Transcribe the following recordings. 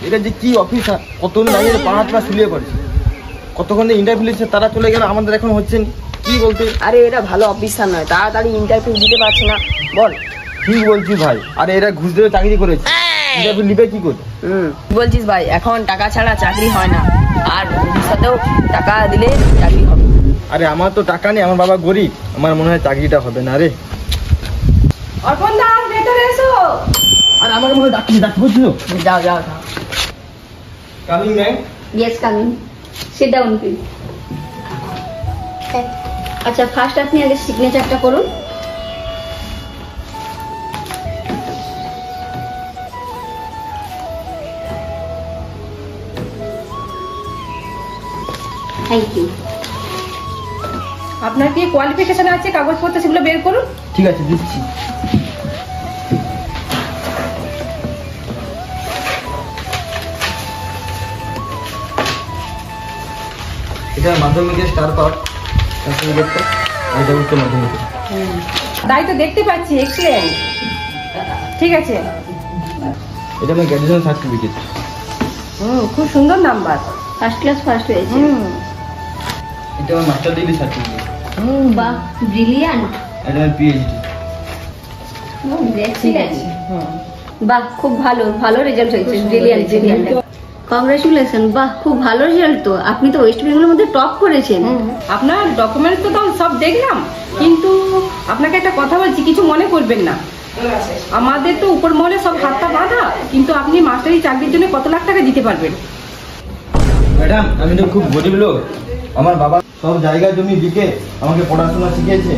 এটা যে কি অফিসার, কতক্ষণ দাঁড়িয়ে পা হাত পা শুলিয়ে পড়েছে, কতক্ষণ ইন্টারভিউ নিচ্ছে, তারা চলে গেল, আমাদের এখন হচ্ছে কি বলতে। আরে এটা ভালো অফিসার নয়, তাড়াতাড়ি ইন্টারভিউ দিতে পারছে না, বল। ঠিক বলছি ভাই, আরে এরা ঘুষ দিয়ে চাকরি করেছে, ইন্টারভিউ নিবে কি করে? বলছিস ভাই, এখন টাকা ছাড়া চাকরি হয় না, আর ভবিষ্যতেও টাকা দিলে চাকরি হবে। আরে আমার তো টাকা নেই, আমার বাবা গরিব, আমার মনে হয় চাকরিটা হবে না রে। অর্পণ দা, ভেতরে এসো। আর আমাকে মনে হয় ডাকছি বুঝছো? যাও যাও যাও। Coming ma'am. Yes, coming. Sit down, please. আচ্ছা, ফার্স্ট আপনি আগে সিগনেচারটা করুন। Thank you. আপনার কি কোয়ালিফিকেশন আছে, কাগজপত্র সেগুলো বের করুন। ঠিক আছে, দিচ্ছি। এটা মাধ্যমিকের স্টার পাওয়ার সার্টিফিকেটটা, আর এটা উচ্চ মাধ্যমিকের। তাই তো দেখতে পাচ্ছি, এক্সেলেন্ট। ঠিক আছে, এটা আমার গ্র্যাজুয়েশন সার্টিফিকেট। খুব সুন্দর নাম্বার, ফার্স্ট ক্লাস ফার্স্ট হয়েছে। এটা আমার মাস্টার ডিগ্রি সার্টিফিকেট। বাহ, ব্রিলিয়ান্ট। এটা আমার পিএইচডি। ঠিক আছে, বাহ, খুব ভালো ভালো রেজাল্ট হয়েছে, ব্রিলিয়ান্ট ব্রিলিয়ান্ট। কংগ্রাচুলেশন, বাহ, খুব ভালো রেজাল্ট তো। আপনি তো ওয়েস্ট বেঙ্গলের মধ্যে টপ করেছেন। আপনার ডকুমেন্টস তো সব দেখলাম, কিন্তু আপনাকে একটা কথা বলছি, কিছু মনে করবেন না। আমাদের তো উপর মহলে সব হাতটা বাঁধা, কিন্তু আপনি মাস্টারি চাকরির জন্য কত লাখ টাকা দিতে পারবেন? ম্যাডাম, আমি তো খুব গরিব লোক, আমার বাবা সব জায়গা জমি বিকে আমাকে পড়াশোনা শিখিয়েছে,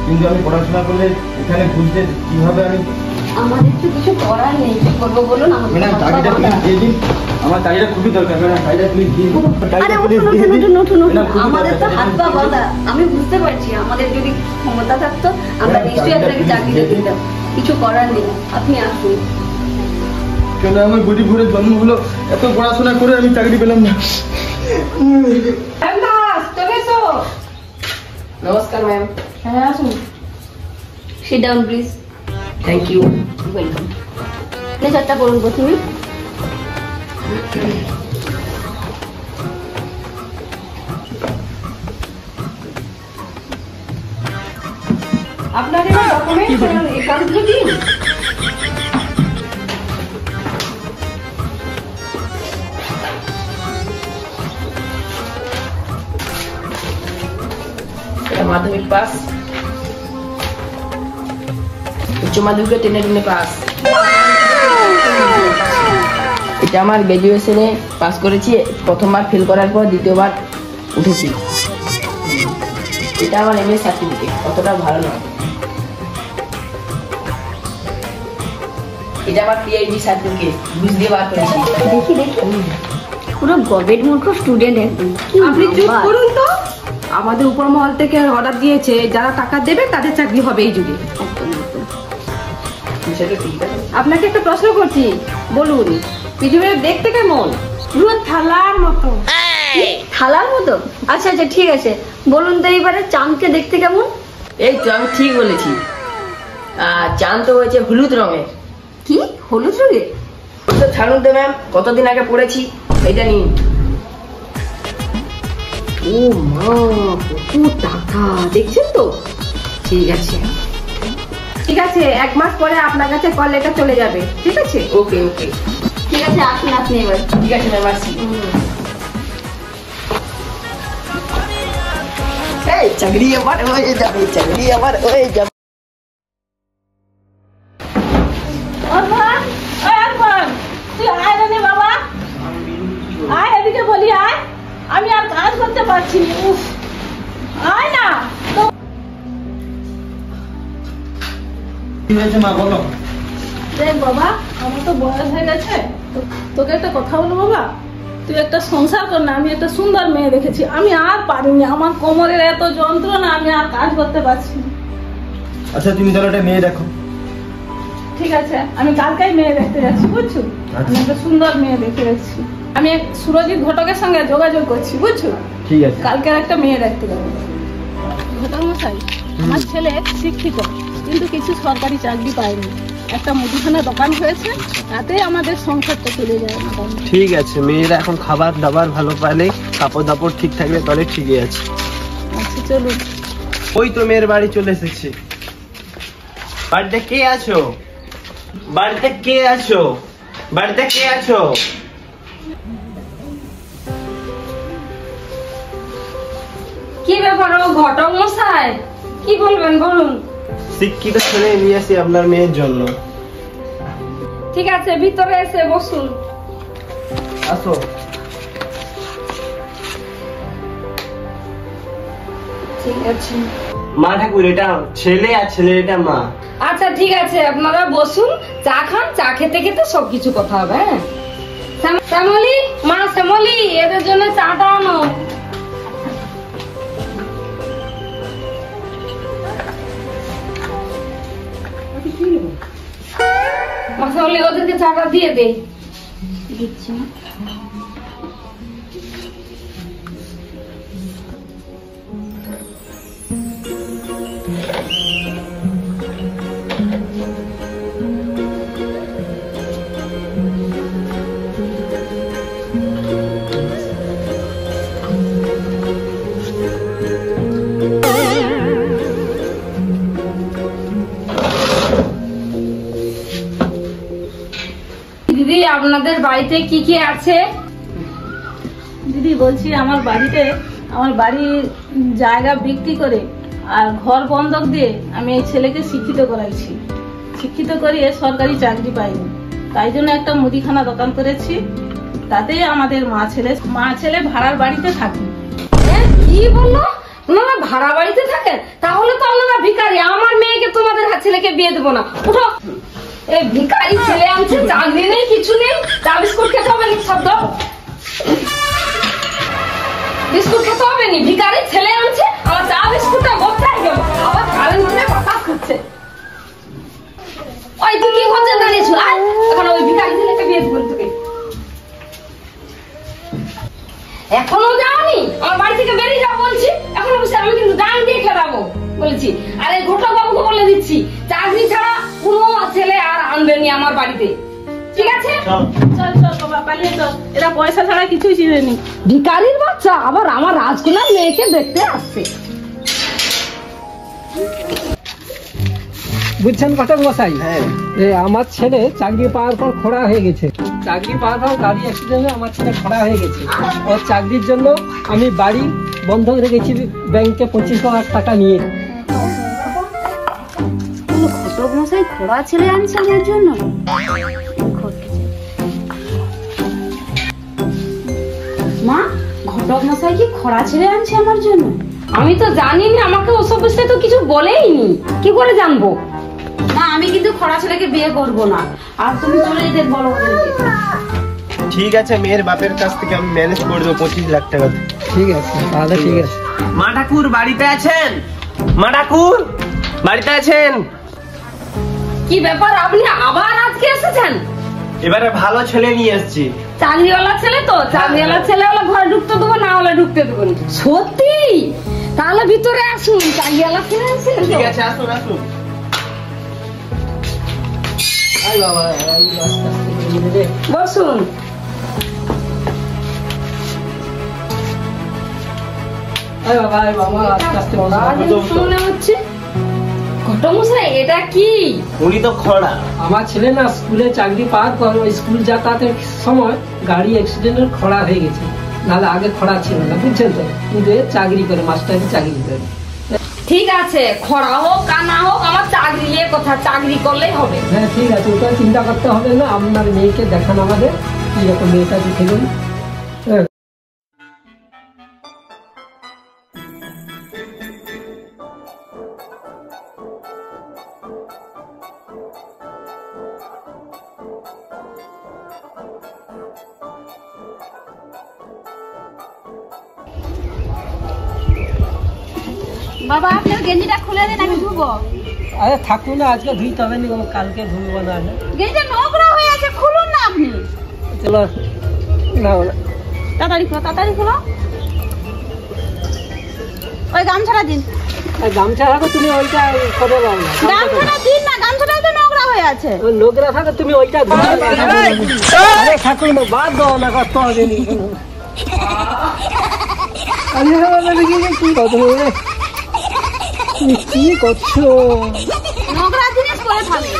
কিন্তু আমি পড়াশোনা করলে এখানে ঘুরতে কিভাবে আমি। আমাদের তো কিছু করার নেই, কি করবো বলুন। ম্যাডাম, চাকরিটা প্লিজ দিয়ে দিন, আমার চাকরিটা খুবই দরকার। ম্যাডাম, চাকরিটা প্লিজ দিয়ে দিন। আরে আমাদের তো হাত পা বাঁধা, আমি বুঝতে পারছি। আমাদের যদি ক্ষমতা থাকতো আমরা নিশ্চয়ই আপনাকে চাকরিটা দিতাম, কিছু করার নেই, আপনি আসুন। কেন আমার গরিব ঘরে জন্ম হলো, এত পড়াশোনা করে আমি চাকরি পেলাম না। নমস্কার ম্যাম। হ্যাঁ, আসুন। Sit down please. Thank you. Welcome. সিগনেচারটা করুন প্রথমে। আপনার এবার ডকুমেন্টস এই কাগজগুলো দিন। এটা মাধ্যমিক পাস, উচ্চ মাধ্যমিকে টেনে পাস। এটা আমার গ্র্যাজুয়েশনে পাস করেছি, প্রথমবার ফেল করার পর দ্বিতীয়বার উঠেছি। এটা আমার এমএ সার্টিফিকেট, অতটা ভালো নয়। এটা আমার পিএইচডি সার্টিফিকেট, বুঝ দিয়ে বার করেছি। দেখি দেখি, পুরো গবেট মূর্খ স্টুডেন্ট একদম। আপনি চুপ করুন তো, আমাদের উপর মহল থেকে অর্ডার দিয়েছে, যারা টাকা দেবে তাদের চাকরি হবে এই যুগে। আপনাকে একটা প্রশ্ন করছি, বলুন, পৃথিবীর দেখতে কেমন? পুরো থালার মতো। থালার মতো? আচ্ছা আচ্ছা, ঠিক আছে, বলুন তো এইবারে চাঁদকে দেখতে কেমন? এই তো আমি ঠিক বলেছি, চাঁদ তো হয়েছে হলুদ রঙের। কি হলুদ রঙের? তো ছাড়ুন তো ম্যাম, কতদিন আগে পড়েছি, এটা নিন। ও মা, কত টাকা দেখছেন তো। ঠিক আছে ঠিক আছে, 1 মাস পরে আপনার কাছে কল লেটার চলে যাবে। ঠিক আছে, ওকে ওকে, ঠিক আছে, আসুন আপনি এবার। ঠিক আছে ম্যাম, আসছি। এই চাকরি আমার হয়ে যাবে, চাকরি আমার হয়ে যাবে। তুই আয় রে বাবা, আয় এদিকে বলি, আয়, আমি আর কাজ করতে পারছি না। আয় না। কি হয়েছে মা, বলো। দেখ বাবা, আমার তো বয়স হয়ে গেছে, তোকে একটা কথা বলো বাবা, তুই একটা সংসার কর না। আমি একটা সুন্দর মেয়ে দেখেছি, আমি আর পারিনি, আমার কোমরের এত যন্ত্রণা, আমি আর কাজ করতে পারছি না। আচ্ছা, তুমি তাহলে একটা মেয়ে দেখো। ঠিক আছে, আমি কালকেই মেয়ে দেখতে যাচ্ছি, বুঝছো? আমি একটা সুন্দর মেয়ে দেখতে যাচ্ছি। আমি সুরজিৎ ঘটকের সঙ্গে যোগাযোগ করছি, বুঝছো? ঠিক আছে। কালকে একটা মেয়ে দেখতে যাবো। ঘটক মশাই, আমার ছেলে শিক্ষিত, কিন্তু কিছু সরকারি চাকরি পাইনি। একটা মুদিখানা দোকান হয়েছে, তাতে আমাদের সংসারটা চলে যায় মোটামুটি। ঠিক আছে, মেয়েরা এখন খাবার দাবার ভালো পাইলে, কাপড় দাপড় ঠিক থাকলে তাহলে ঠিকই আছে। আচ্ছা চলুন। ওই তো মেয়ের বাড়ি চলে এসেছি। বাড়িতে কে আছো? বাড়িতে কে আছো? বাড়িতে কে আছো? কি ব্যাপার ও ঘটক মশাই, কি বলবেন বলুন। শিক্ষিত ছেলে নিয়ে আসি আপনার মেয়ের জন্য। ঠিক আছে, ভিতরে এসে বসুন। আসো। ঠিক আছে। মা ঠাকুর, এটা ছেলে আর ছেলে এটা মা। আচ্ছা ঠিক আছে, আপনারা বসুন, চা খান, চা খেতে খেতে সবকিছু কথা হবে। হ্যাঁ শ্যামলি, মা শ্যামলি, এদের জন্য চাটা আনো। মা শ্যামলি, ওদেরকে চাটা দিয়ে দে। দিচ্ছি না। দিদি, আপনাদের বাড়িতে কি কি আছে? দিদি বলছি, আমার বাড়ির জায়গা বিক্রি করে আর ঘর বন্ধক দিয়ে আমি এই ছেলেকে শিক্ষিত করাইছি। শিক্ষিত করিয়ে সরকারি চাকরি পাইনি, তাই জন্য একটা মুদিখানা দোকান করেছি। তাতেই আমাদের মা ছেলে ভাড়ার বাড়িতে থাকি। কি বললো? আপনারা ভাড়া বাড়িতে থাকেন? তাহলে তো আপনারা ভিখারি। আমার মেয়েকে তোমাদের ছেলেকে বিয়ে দেবো না। উঠো। এই ভিখারি ছেলে আনছে, চাকরি নেই, কিছু নেই, চা বিস্কুট খেতে হবে নি। শব্দ বিস্কুট খেতে হবে নি। ভিখারি ছেলে আনছে, আমার চা বিস্কুটটা গোছাই গেল, আবার কারেন্ট দিয়ে বাতাস করছে। ওই তুই কি করছিস দাঁড়িয়েছো? আয়, এখন ওই ভিখারি ছেলেকে বিয়ে দেবো তোকে। এখনো যাওনি? আমার বাড়ি থেকে বেরিয়ে যাও বলছি। এখনো বসে আমি কিন্তু গান দিয়ে খেলাবো বলেছি। আর এই ঘটক বাবুকে বলে দিচ্ছি, চাকরি ছাড়া কোনো ছেলে আর আনবেনি আমার বাড়িতে। ঠিক আছে? চল চল বাবা, পালিয়ে চল। এরা পয়সা ছাড়া কিছুই চিনেনি। ভিখারির বাচ্চা আবার আমার রাজকুমার মেয়েকে দেখতে আসছে। বুঝছেন ঘটক মশাই, আমার ছেলে চাকরি পাওয়ার পর খোড়া হয়ে গেছে। চাকরি পাওয়ার পর গাড়ি অ্যাক্সিডেন্টে আমার ছেলে খোড়া হয়ে গেছে। ওর চাকরির জন্য আমি বাড়ি বন্ধক রেখেছি, ব্যাংকে 25,000 টাকা নিয়ে। ঘটক মশাই খোড়া ছেলে আনছেন এর জন্য? মা, ঘটক মশাই কি খোড়া ছেলে আনছে আমার জন্য? আমি তো জানি না, আমাকে ওসব বিষয়ে তো কিছু বলেইনি, কি করে জানবো? না, আমি কিন্তু খোড়া ছেলেকে বিয়ে করব না। আর তুমি চলে যেতে বলো ওদেরকে। ঠিক আছে, মেয়ের বাপের কাছ থেকে আমি ম্যানেজ করে দেবো 25 লাখ টাকা। ঠিক আছে, তাহলে ঠিক আছে। মা ঠাকুর বাড়িতে আছেন? মা ঠাকুর বাড়িতে আছেন? কি ব্যাপার, আপনি আবার আজকে এসেছেন? এবারে ভালো ছেলে নিয়ে এসেছি। চাকরিওয়ালা ছেলে তো, চাকরিওয়ালা ছেলে হলে ঘরে ঢুকতে দেবো, না হলে ঢুকতে দেবো না। সত্যি? তাহলে ভিতরে আসুন, চাকরিওয়ালা ছেলে আছেন। ঠিক আছে, আসুন আসুন। আয় বাবা, এই আস্তে আস্তে বেরিয়ে রে। বসুন। আয় বাবা, আয় বাবা, আস্তে আস্তে বসো। মনে হচ্ছে ঘটমশাই, এটা কি? উনি তো খড়া। আমার ছেলে না স্কুলে চাকরি পাওয়ার পর ওই স্কুল যাতায়াতের সময় গাড়ি অ্যাক্সিডেন্টের খোড়া হয়ে গেছে। নাহলে আগে খোড়া ছিল না, বুঝছেন তো। কিন্তু এ চাকরি করে, মাস্টারি চাকরি করে। ঠিক আছে, খরা হোক আর না হোক, আমার চাকরি নিয়ে কথা, চাকরি করলেই হবে। হ্যাঁ ঠিক আছে, ওটা চিন্তা করতে হবে না। আপনার মেয়েকে দেখান আমাদের, কিরকম মেয়েটা দেখে গেল। বাবা, আপনার গেঞ্জিটা খুলে দিন, আমি ধুবো। আরে থাকুন না, আজকে ধুইতে হবে না, কালকে ধুবো না। গেঞ্জিটা নোংরা হয়ে আছে, খুলুন না আপনি। চলো না, তাড়াতাড়ি খোলো, তাড়াতাড়ি খোলো। ওই গামছাটা দিন। আর গামছা থাকো তুমি ওইটা করে দাও না। গামছাটা দিন না, গামছাটা তো নোংরা হয়ে আছে। নোংরা থাকে তুমি ওইটা ঠাকুর বাদ দাও না, কষ্ট হবে নি। কি করছো? নোংরা জিনিস করে থাকবে।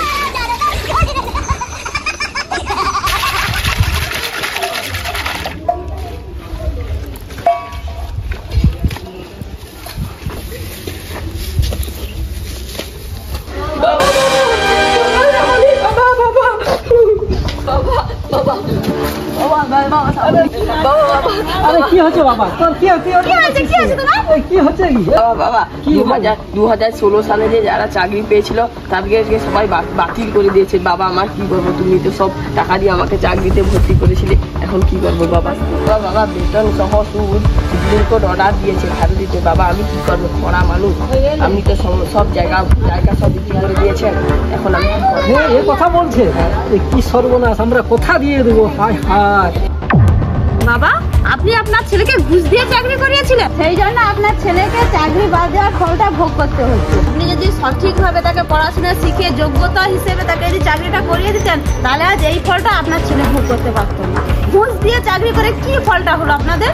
আরে কি হচ্ছে বাবা? তোর কি হচ্ছে তোমার? কি হচ্ছে কি বাবা? 2016 সালে যে যারা চাকরি পেয়েছিল তাদেরকে সবাই বাতিল করে দিয়েছে বাবা। আমার কি করবো? তুমি তো সব টাকা দিয়ে আমাকে চাকরিতে ভর্তি করেছিলে, এখন কি করবো বাবা? বাবা বেতন সহ সুদ সুপ্রিম কোর্ট অর্ডার দিয়েছে ছাড় দিতে বাবা। আমি কি করবো? পড়া মানুষ, আপনি তো সব জায়গা সব বিক্রি করে দিয়েছেন, এখন আমি কি করবো? এ কথা বলছে কি সর্বনাশ, আমরা কোথা দিয়ে দেবো? হায় হায়। বাবা, আপনি আপনার ছেলেকে ঘুষ দিয়ে চাকরি করিয়েছিলেন, সেই জন্য আপনার ছেলেকে চাকরি বাদ দেওয়ার ফলটা ভোগ করতে হচ্ছে। আপনি যদি সঠিকভাবে তাকে পড়াশোনা শিখে যোগ্যতা হিসেবে তাকে যদি চাকরিটা করিয়ে দিতেন, তাহলে আজ এই ফলটা আপনার ছেলে ভোগ করতে পারত না। ঘুষ দিয়ে চাকরি করে কি ফলটা হলো আপনাদের?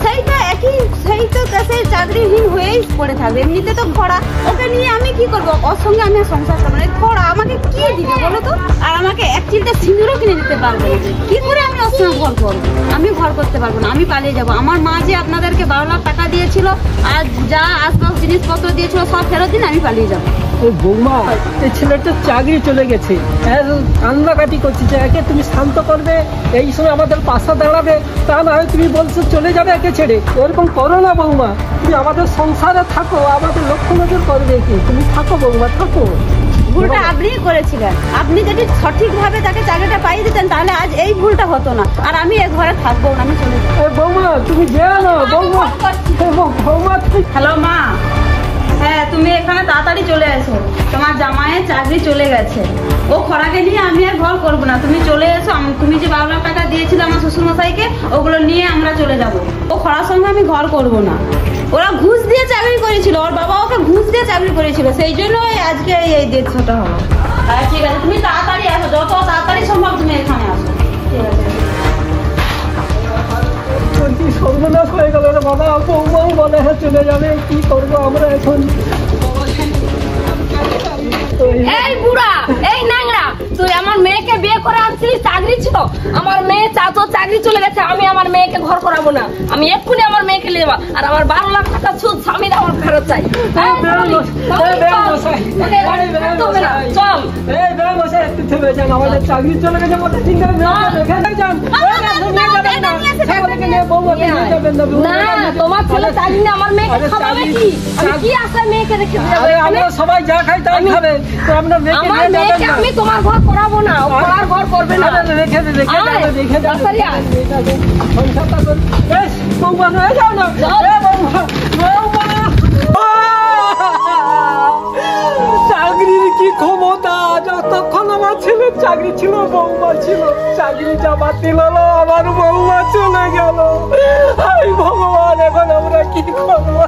সেইটা একই, সেই তো সেই চাকরিহীন হয়েই পড়ে থাকবে। এমনিতে তো খরা, ওকে নিয়ে আমি কি করবো? ওর সঙ্গে আমি সংসার করবো না। খরা আমাকে কি দিবে বলো তো? আর আমাকে এক চিলটা সিঁদুরও কিনে দিতে পারবে না। কি করে আমি ওর সঙ্গে ঘর করবো? আমি ঘর করতে পারবো না, আমি পালিয়ে যাবো। আমার মা যে আপনাদেরকে 12 লাখ টাকা দিয়েছিল আর যা আসবাব জিনিসপত্র দিয়েছিল সব ফেরত দিন, আমি পালিয়ে যাবো। বৌমা, এই ছেলেটা চাকরি চলে গেছে, কান্নাকাটি করছে, একে তুমি শান্ত করবে, এই সময় আমাদের পাশে দাঁড়াবে, তা না হয় তুমি বলছো চলে যাবে একে ছেড়ে। এরকম করো না বৌমা, তুমি আমাদের সংসারে থাকো, আমাদের লক্ষ্য নজর করবে কি। তুমি থাকো বৌমা, থাকো। ভুলটা আপনিই করেছিলেন। আপনি যদি সঠিকভাবে তাকে চাকরিটা পাইয়ে দিতেন, তাহলে আজ এই ভুলটা হতো না। আর আমি এ ঘরে থাকবো না, আমি চলে যাবো। বৌমা তুমি যেও না বৌমা। বৌমা হ্যালো মা, হ্যাঁ তুমি এখানে তাড়াতাড়ি চলে এসো। তোমার জামাইয়ের চাকরি চলে গেছে, ও খরাকে নিয়ে আমি আর ঘর করবো না। তুমি চলে এসো। তুমি যে 12 লাখ টাকা দিয়েছিলে আমার শ্বশুরমশাইকে, ওগুলো নিয়ে আমরা চলে যাব। ও খরার সঙ্গে আমি ঘর করবো না। ওরা ঘুষ দিয়ে চাকরি করেছিল, ওর বাবা ওকে ঘুষ দিয়ে চাকরি করেছিল, সেই জন্য আজকে এই দেড়শোটা হলো। হ্যাঁ ঠিক আছে, তুমি তাড়াতাড়ি আসো, যত তাড়াতাড়ি সম্ভব তুমি এখানে আসো। ঠিক আছে। সর্বনাশ হয়ে গেল রে বাবা, বৌমাও মনে হয় চলে যাবে, কি করবো আমরা এখন? এই বুড়া, এই ন্যাংরা, তুই আমার মেয়েকে বিয়ে করে আনছিস, চাকরি ছিল, আমার মেয়ে তোর চাকরি চলে গেছে, আমি আমার মেয়েকে ঘর করাবো না। আমি এক্ষুনি আমার মেয়েকে নিয়ে যাবো, আর আমার 12 লাখ টাকা সুদ স্বামীর আমার ফেরত চাই। চল, আমাদের চাকরি চলে গেছে, না তোমার ছেলে চাকরি নিয়ে আমার মেয়েকে খাওয়াবে কি? আমি কি আশায় মেয়েকে রেখে যাবো? আমরা সবাই যা খাই তাই খাবে, আপনার আমার মেয়েকে আমি তোমার ঘর করাবো না, ও পড়ার ঘর করবে না। রেখে যাও না। চাকরির কি ক্ষমতা? যতক্ষণ আমার ছেলের চাকরি ছিল, বৌমা ছিল, চাকরিটা বাতিল হলো, আমার বৌমা চলে গেল। ভগবান, এখন আমরা কি করবো?